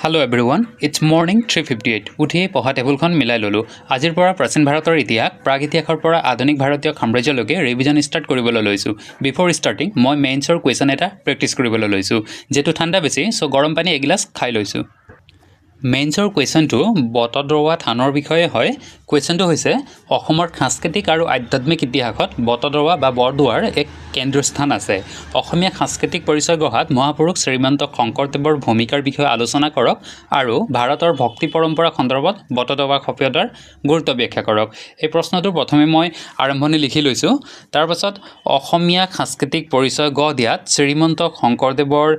Hello everyone, it's morning 3:58. উঠি পঢ়া টেবুলখন মিলাই ললো। আজিৰ পৰা প্ৰাচীন ভাৰতৰ ইতিহাস, প্ৰাগ ইতিহাসৰ পৰা আধুনিক ভাৰতীয় সাম্ৰাজ্যলৈকে ৰিভিজন ষ্টাৰ্ট কৰিবলৈ লৈছো। বিফৰ ষ্টাৰ্টিং মই মেইনছৰ কুৱেশ্যন এটা প্ৰেক্টিছ কৰিবলৈ লৈছো। যেটো ঠাণ্ডা বেছি, সো গৰম পানী এগিলাছ খাই লৈছো। মেইনছৰ কুৱেশ্যনটো বটদ্ৰৱা থানৰ বিষয়ে হয়। কুৱেশ্যনটো হৈছে অসমৰ সাংস্কৃতিক আৰু আধ্যাত্মিক ইতিহাসত বটদ্ৰৱা বা বৰদোৱাৰ এক কেন্দ্ৰীয় স্থান আছে। অসমীয়া সাংস্কৃতিক পৰিচয় গঢ়াত মহাপুৰুষ শ্ৰীমন্ত শংকৰদেৱৰ ভূমিকাৰ বিষয়ে আলোচনা কৰক আৰু ভাৰতৰ ভক্তি পৰম্পৰা সন্দৰ্ভত বটদ্ৰৱা সভ্যতাৰ গুৰুত্ব ব্যাখ্যা কৰক। এই প্ৰশ্নটো প্ৰথমে মই আৰম্ভণি লিখি লৈছোঁ। তাৰ পাছত অসমীয়া সাংস্কৃতিক পৰিচয় গঢ় দিয়াত শ্ৰীমন্ত শংকৰদেৱৰ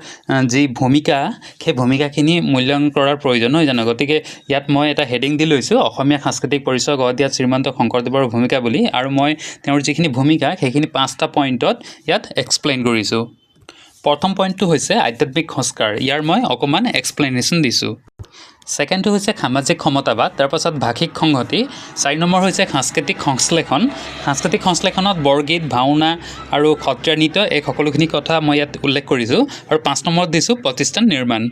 যি ভূমিকা, সেই ভূমিকাখিনি মূল্যায়ন কৰাৰ প্ৰয়োজন নহয় জানো। গতিকে ইয়াত মই এটা হেডিং দি লৈছোঁ অসমীয়া সাংস্কৃতিক পৰিচয় গঢ় দিয়াত শ্ৰীমন্ত শংকৰদেৱৰ ভূমিকা বুলি, আৰু মই তেওঁৰ যিখিনি ভূমিকা সেইখিনি 5টা পইণ্টত ইয়াত এক্সপ্লেইন কৰিছোঁ। প্ৰথম পইণ্টটো হৈছে আধ্যাত্মিক সংস্কাৰ, ইয়াৰ মই অকণমান এক্সপ্লেনেশ্যন দিছোঁ। ছেকেণ্ডটো হৈছে সামাজিক ক্ষমতাবাদ, তাৰপাছত ভাষিক সংহতি। 4 নম্বৰ হৈছে সাংস্কৃতিক সংশ্লেষণ। সাংস্কৃতিক সংশ্লেষণত বৰগীত, ভাওনা আৰু সত্ৰীয়া নৃত্য এই সকলোখিনি কথা মই ইয়াত উল্লেখ কৰিছোঁ। আৰু 5 নম্বৰত দিছোঁ প্ৰতিষ্ঠান নিৰ্মাণ।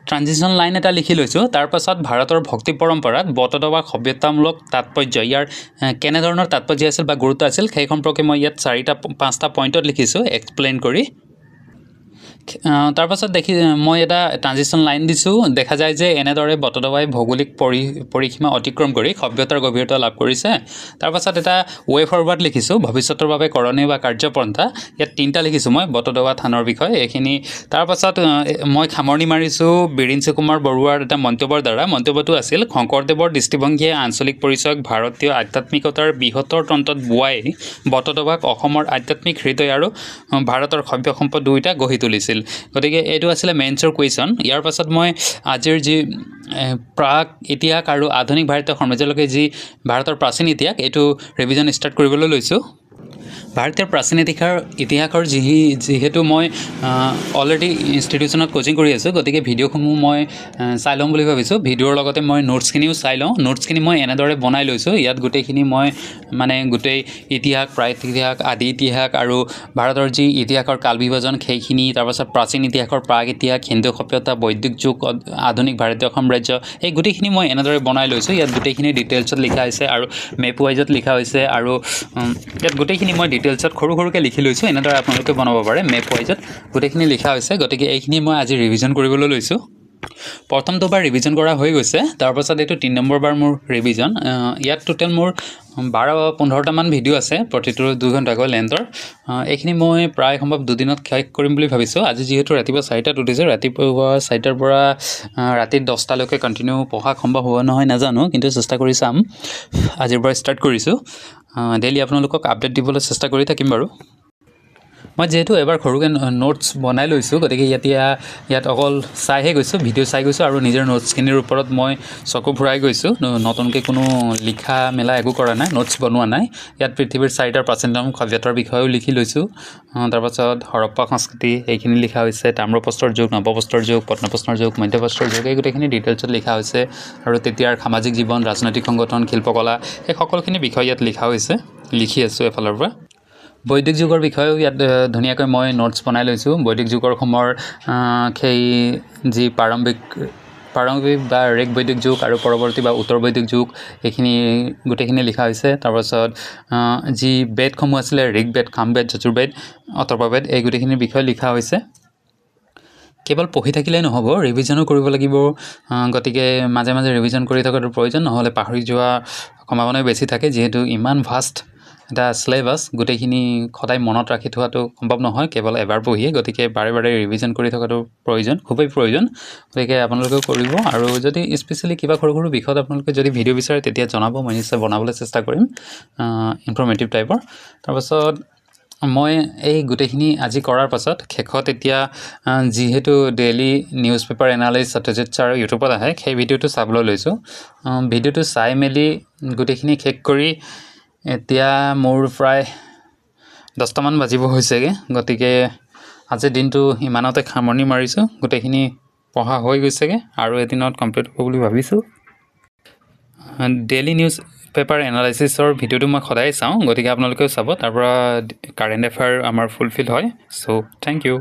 ট্ৰানজিশ্যন লাইন এটা লিখি লৈছোঁ। তাৰ পাছত ভাৰতৰ ভক্তি পৰম্পৰাত বটদ্ৰৱা সভ্যতামূলক তাৎপৰ্য, ইয়াৰ কেনেধৰণৰ তাৎপৰ্য আছিল বা গুৰুত্ব আছিল সেই সম্পৰ্কে মই ইয়াত 5টা পইণ্টত লিখিছোঁ এক্সপ্লেইন কৰি। তাৰ পাছত মই এটা ট্ৰানজিশ্যন লাইন দিছোঁ। দেখা যায় যে এনেদৰে বটদ্ৰৱাই ভৌগোলিক পৰিসীমা অতিক্ৰম কৰি সভ্যতাৰ গভীৰতা লাভ কৰিছে। তাৰ পাছত এটা ৱে ফৰৱাৰ্ড লিখিছোঁ, ভৱিষ্যতৰ বাবে কৰণীয় বা কাৰ্যপন্থা। ইয়াত 3টা লিখিছোঁ মই বটদ্ৰৱা থানৰ বিষয়ে এইখিনি। তাৰ পাছত মই সামৰণি মাৰিছোঁ বিৰিঞ্চি কুমাৰ বৰুৱাৰ এটা মন্তব্যৰ দ্বাৰা। মন্তব্যটো আছিল শংকৰদেৱৰ দৃষ্টিভংগীয়ে আঞ্চলিক পৰিচয়ক ভাৰতীয় আধ্যাত্মিকতাৰ বৃহত্তৰ তন্ত্ৰত বোৱাই বটদ্ৰৱাক অসমৰ আধ্যাত্মিক হৃদয় আৰু ভাৰতৰ সভ্য সম্পদ দুয়োটা গঢ়ি তুলিছিল। গতিকে এইটো আছিলে মেইনছৰ কুৱেশ্যন। ইয়াৰ পাছত মই আজিৰ যি প্ৰাগ ইতিহাস আৰু আধুনিক ভাৰতীয় সাম্ৰাজ্যলৈকে যি ভাৰতৰ প্ৰাচীন ইতিহাস, এইটো ৰিভিজন ষ্টাৰ্ট কৰিবলৈ লৈছোঁ। ভাৰতীয় প্ৰাচীন ইতিহাসৰ যিহেতু মই অলৰেডি ইনষ্টিটিউশ্যনত কোচিং কৰি আছোঁ, গতিকে ভিডিঅ'সমূহ মই চাই ল'ম বুলি ভাবিছোঁ। ভিডিঅ'ৰ লগতে মই নোটছখিনিও চাই লওঁ। নোটছখিনি মই এনেদৰে বনাই লৈছোঁ। ইয়াত গোটেইখিনি মই গোটেই ইতিহাস, প্ৰাগ ইতিহাস, আদি ইতিহাস আৰু ভাৰতৰ যি ইতিহাসৰ কাল বিভাজন সেইখিনি, তাৰপাছত প্ৰাচীন ইতিহাসৰ প্ৰাগ ইতিহাস, হিন্দু সভ্যতা, বৈদিক যুগ, আধুনিক ভাৰতীয় সাম্ৰাজ্য, এই গোটেইখিনি মই এনেদৰে বনাই লৈছোঁ। ইয়াত গোটেইখিনি ডিটেইলছত লিখা হৈছে আৰু মেপ ৱাইজত লিখা হৈছে, আৰু ইয়াত গোটেইখিনি মই ডিটেইলছত সৰুকৈ লিখি লৈছোঁ। এনেদৰে আপোনালোকে বনাব পাৰে, মেপ ৱাইজত গোটেইখিনি লিখা হৈছে। গতিকে এইখিনি মই আজি ৰিভিজন কৰিবলৈ লৈছোঁ। প্ৰথম দুবাৰ ৰিভিজন কৰা হৈ গৈছে। তাৰপাছত এইটো 3 নম্বৰ বাৰ মোৰ ৰিভিজন। ইয়াত টোটেল মোৰ 12-15টামান ভিডিঅ' আছে, প্ৰতিটো 2 ঘণ্টাকৈ লেন্থৰ। এইখিনি মই প্ৰায় সম্ভৱ 2 দিনত শেষ কৰিম বুলি ভাবিছোঁ। আজি যিহেতু ৰাতিপুৱা 4টাত উঠিছোঁ, ৰাতিপুৱা 4টাৰ পৰা ৰাতি 10টালৈকে কণ্টিনিউ পঢ়া সম্ভৱ হ'ব নহয় নাজানো, কিন্তু চেষ্টা কৰি চাম। আজিৰ পৰা ষ্টাৰ্ট কৰিছোঁ। ডেইলি আপোনালোকক আপডেট দিবলৈ চেষ্টা কৰি থাকিম বাৰু। মই যিহেতু এবাৰ সৰুকৈ নোটছ বনাই লৈছোঁ, গতিকে ইয়াত অকল চাইহে গৈছোঁ, ভিডিঅ' চাই গৈছোঁ আৰু নিজৰ নোটছখিনিৰ ওপৰত মই চকু ফুৰাই গৈছোঁ। নতুনকৈ কোনো লিখা মেলা একো কৰা নাই, নোটছ বনোৱা নাই। ইয়াত পৃথিৱীৰ 4টা প্ৰাচীনতম সভ্যতাৰ বিষয়েও লিখি লৈছোঁ। তাৰপাছত হৰপ্পা সংস্কৃতি এইখিনি লিখা হৈছে, তাম্ৰপ্ৰস্তৰ যুগ, নৱপ্ৰস্তৰ যুগ, প্ৰত্নপ্ৰস্তৰ যুগ, মধ্যপ্ৰস্তৰ যুগ, এই গোটেইখিনি ডিটেইলছত লিখা হৈছে। আৰু তেতিয়াৰ সামাজিক জীৱন, ৰাজনৈতিক সংগঠন, শিল্পকলা, এই সকলোখিনি বিষয় ইয়াত লিখা হৈছে, লিখি আছোঁ এফালৰ পৰা। বৈদিক যুগৰ বিষয়েও ইয়াত ধুনীয়াকৈ মই নোটছ বনাই লৈছোঁ। বৈদিক যুগৰ সময়ৰ সেই যি প্ৰাৰম্ভিক বা ঋক বৈদিক যুগ আৰু পৰৱৰ্তী বা উত্তৰ বৈদিক যুগ, এইখিনি গোটেইখিনি লিখা হৈছে। তাৰপাছত যি বেদসমূহ আছিলে, ঋকবেদ, সামবেদ, যজুৰ্বেদ, অথৰ্ববেদ, এই গোটেইখিনিৰ বিষয়ে লিখা হৈছে। কেৱল পঢ়ি থাকিলেই নহ'ব, ৰিভিজনো কৰিব লাগিব। গতিকে মাজে মাজে ৰিভিজন কৰি থকাটো প্ৰয়োজন, নহ'লে পাহৰি যোৱা সম্ভাৱনাই বেছি থাকে। যিহেতু ইমান ভাষ্ট এটা চিলেবাছ, গোটেইখিনি সদায় মনত ৰাখি থোৱাটো সম্ভৱ নহয় কেৱল এবাৰ পঢ়িয়ে। গতিকে বাৰে বাৰে ৰিভিজন কৰি থকাটো প্ৰয়োজন, খুবেই প্ৰয়োজন। গতিকে আপোনালোকেও কৰিব। আৰু যদি স্পেচিয়েলি কিবা সৰু বিষয়ত আপোনালোকে যদি ভিডিঅ' বিচাৰে তেতিয়া জনাব, মই নিশ্চয় বনাবলৈ চেষ্টা কৰিম, ইনফৰ্মেটিভ টাইপৰ। তাৰপাছত মই এই গোটেইখিনি আজি কৰাৰ পাছত শেষত এতিয়া যিহেতু daily news paper analyse Satyajit sir ইউটিউবত আহে, সেই ভিডিঅ'টো চাবলৈ লৈছোঁ। ভিডিঅ'টো চাই মেলি গোটেইখিনি শেষ কৰি এতিয়া মোৰ প্ৰায় 10টামান বাজিব হৈছেগৈ। গতিকে আজিৰ দিনটো ইমানতে সামৰণি মাৰিছোঁ। গোটেইখিনি পঢ়া হৈ গৈছেগৈ আৰু এদিনত কমপ্লিট হ'ব বুলি ভাবিছোঁ। ডেইলি নিউজ পেপাৰ এনালাইচিছৰ ভিডিঅ'টো মই সদায় চাওঁ, গতিকে আপোনালোকেও চাব। তাৰ পৰা কাৰেণ্ট এফেয়াৰ আমাৰ ফুলফিল হয়। চ' থেংক ইউ।